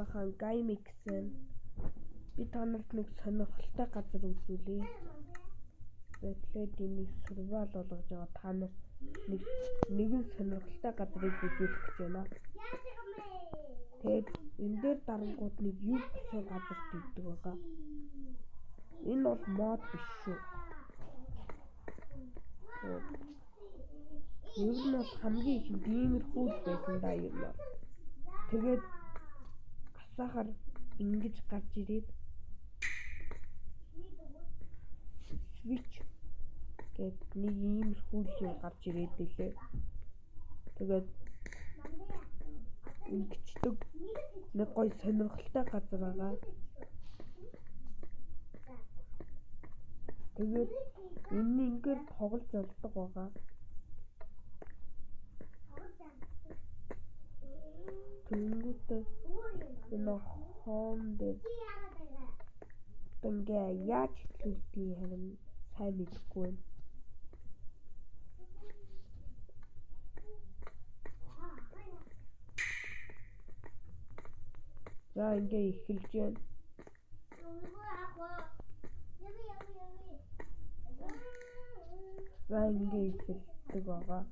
манайхан Gami гэсэн би танарт нэг сонирхолтой газар үзүүлье. Тэгээд энийг survival болгож байгаа та нар нэгэн сонирхолтой газрыг үзүүлэх гэж байна. Тэгээд энэ дээр дарангууд нэг юу гэсэн газар төвдөг байгаа. Энэ бол мод биш шүү. Ер нь бол хамгийн ихэнд иймэрхүү байсан да юм аа. Тэгээд гасахаар ингэж гарч ирээд switch гэд нэг иймэрхүү юм гарч ирээд билээ. Тэгээд ингэчдэг нэг гоё сонирхолтой газар байгаа. Тэгээд энэ ингээр тоглож болдог байгаа. Тэнгүүтээ энэ хоом дээр ингээ яаж хэлбэрийн харин сайн мэдэхгүй байна. За ингээ эхэлж байна. За ингээ эхэлдэг байгаа.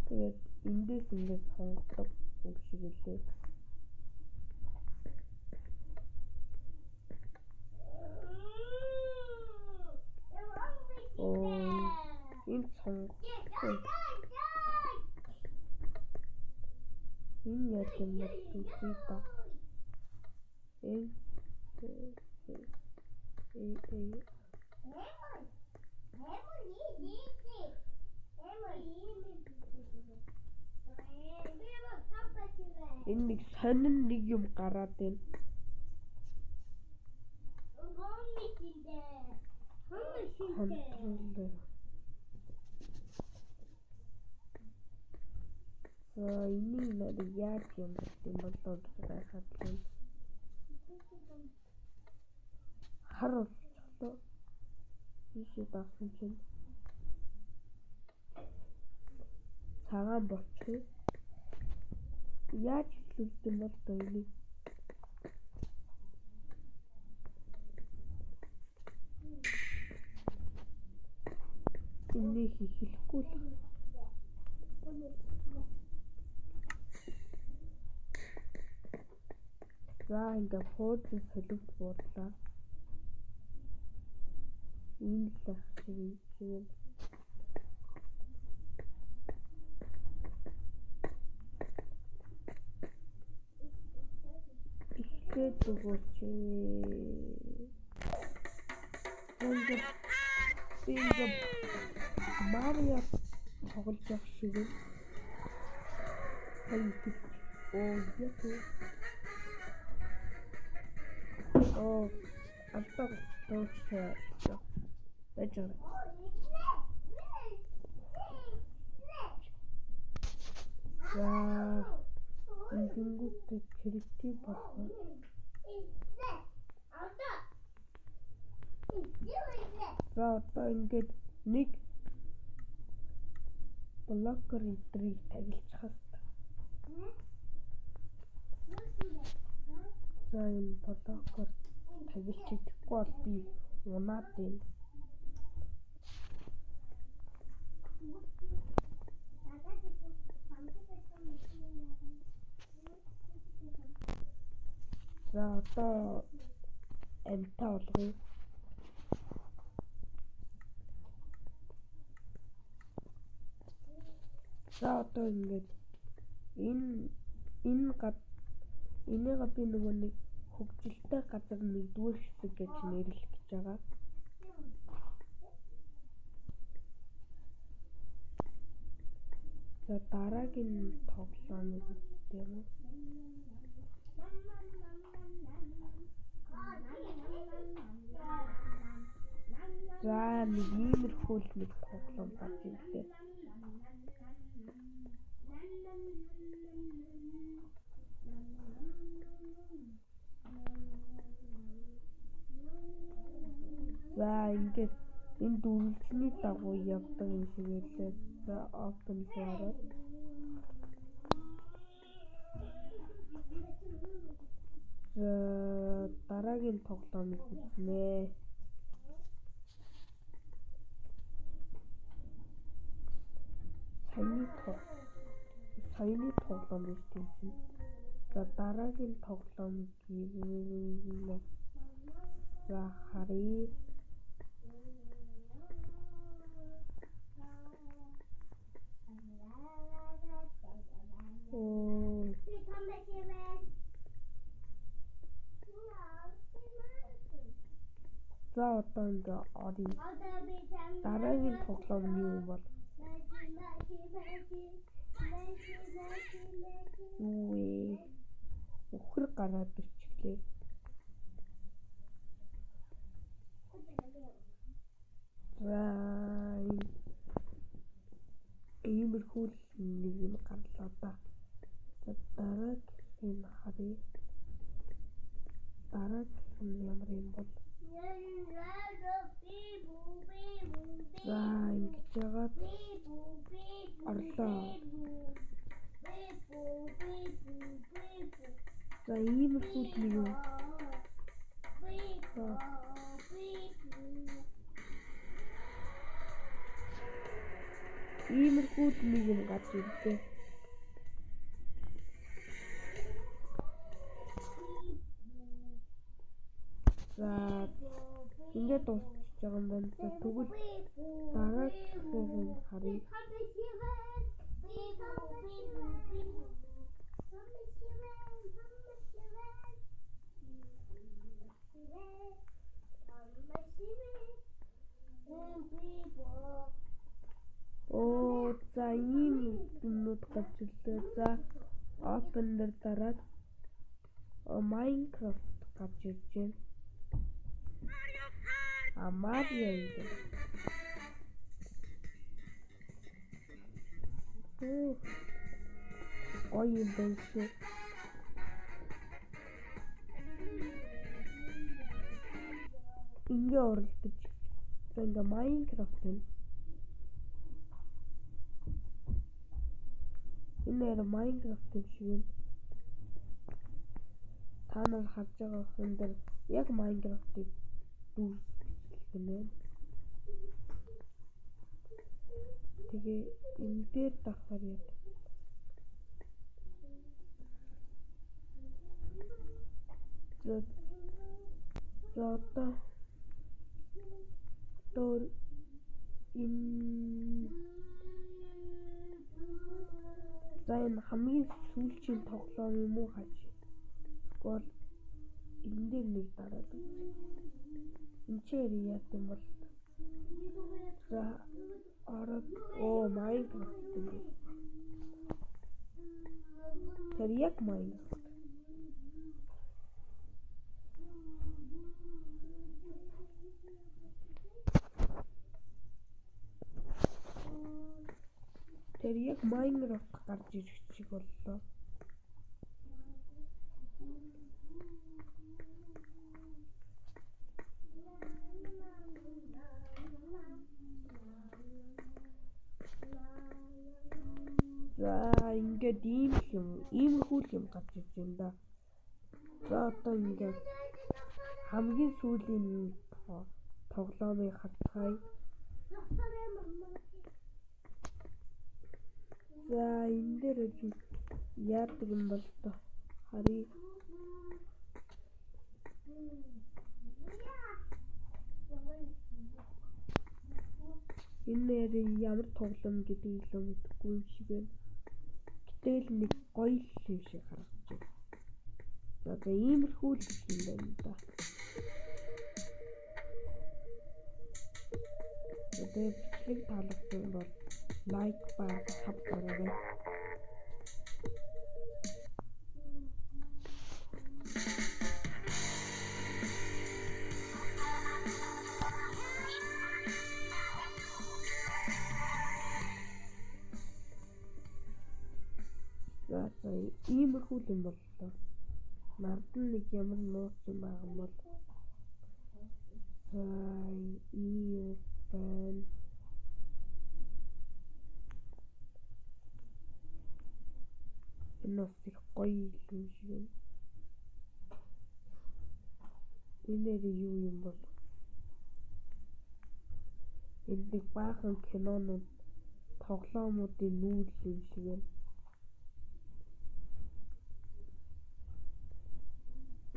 Тэгээд эндээс ингээ сонгодог юм шиг үлээ. Энэ сонгохгүй. Энэ яг юм бол үгүй та. Энэ нэг сонин нэг юм гараад байна. Контроллер. Энийг надад яаж юм бэ бол гайхаад байна. Хар болчихлоо. Ийшээ давсан чинь цагаан болчихё. Яаж хэлүүлдэг юм бол энийг энийг хэлэхгүй л. За ингээ хууз солиод буудлаа. Энэ л шиг. Ихлээд өгөөч. Ингээ Марио тоглож явах шиг юм. Алтаа тооцоо. Эжээ. Ингүүтэй креатив болсон. За одоо ингээд нэг блокер энтрийг тавилчих хэвээр. За энэ блокер тавилчихгүй бол би унаад байна. За одоо амтаа болгоё. За одоо ингээд энийг би нөгөө нэг хөгжилтэй газар нэгдүгээр хэсэг гэж нэрлэх гэж байгаа. За дараагийн тоглоомыг үзтээ юм. За нэг иймэрхүү нэг тоглоом гарч ирлээ. За ингээд энэ дүрлжний дагуу явдаг юм шиг байлаа. За open door. За дараагийн тоглоомыг үзнэ. Саяны тоглоом биш тийм чинь. За дараагийн тоглоом гэвэл за харъя. За одоо ингээ оръё. Дараагийн тоглоом нь юу бол? Юу вэ? Өхөр гараад ирчихлээ. За иймэрхүү нэг юм гарлаа да. За дараагийн харъя. Дараагийн ямар юм бол? За ингэж яагаад орлоо. За иймэрхүү нэг юм. Иймэрхүү нэг юм гарч ирлээ. За ингээд дуусчихж байгаа юм байна. За тэгвэл дараагийн харъя. За ийм юмнууд гарч ирлээ. За open-ээр дараад Minecraft гарч ирж байна. Mario юм. Гоё юм байна шүү. Ингээ оролдож. За ингээ Minecraft юм. Энэ Minecraft юм шиг байна. Та нар харж байгаа хүн дээр яг Minecraft-ийг дүүрсэн байна. Тэгээ энэ дээр давхар яа. За одоо энэ хамгийн сүүлийн тоглоом юм уу хаж. Гол энэ дээр нэг дараад үзье. Энд чинь яа юм бол. За ороод Minecraft юм. Тэр яг Minecraft. Тэр яг Minecraft гарч ирэх шиг боллоо. За ингээд иймэрхүү юм гарч ирж байна да. За одоо ингээд хамгийн сүүлийн тоглоомыг харцгаая. За энэ дээр яадаг юм бол тоо харъя. Энэ ямар тоглоом гэдэг илүү мэдэхгүй юм шиг байна. Гэтэл нэг гоё юм шиг харагдаж байна. За иймэрхүү л юм байна да. Тэгээд бичлэг таалагдсан бол лайк ба саб дараарай. За иймэрхүү юм боллоо. Нардан нэг ямар нууц юм байгаа юм бол. За ийм байна. Энэ бас их гоё юм шиг байна. Энэ нэр юу юм бол? Энэ нэг баахан кинонууд тоглоомуудын нүүр юм шиг байна.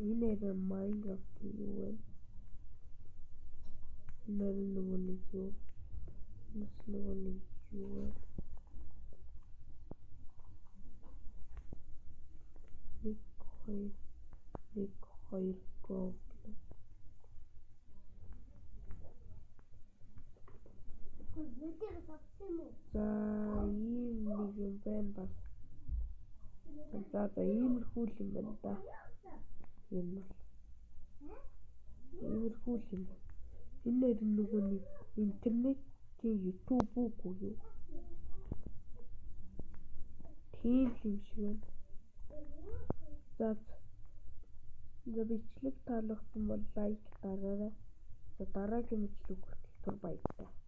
Энэ нэр Minecraft юу вэ? Нэр нөгөө нэг юу? Нас нөгөө нэг юу вэ? Нэг хоёр го. За ийм нэг юм байна бас. За иймэрхүү юм байна да. Энэ бол иймэрхүү юм байна. Энэ нэр нөгөө нэг интернетийн YouTube уу юу? Тийм юм шиг байна. За бичлэг таалагдсан бол лайк дараарай. За дараагийн бичлэг хүртэл баярлалаа.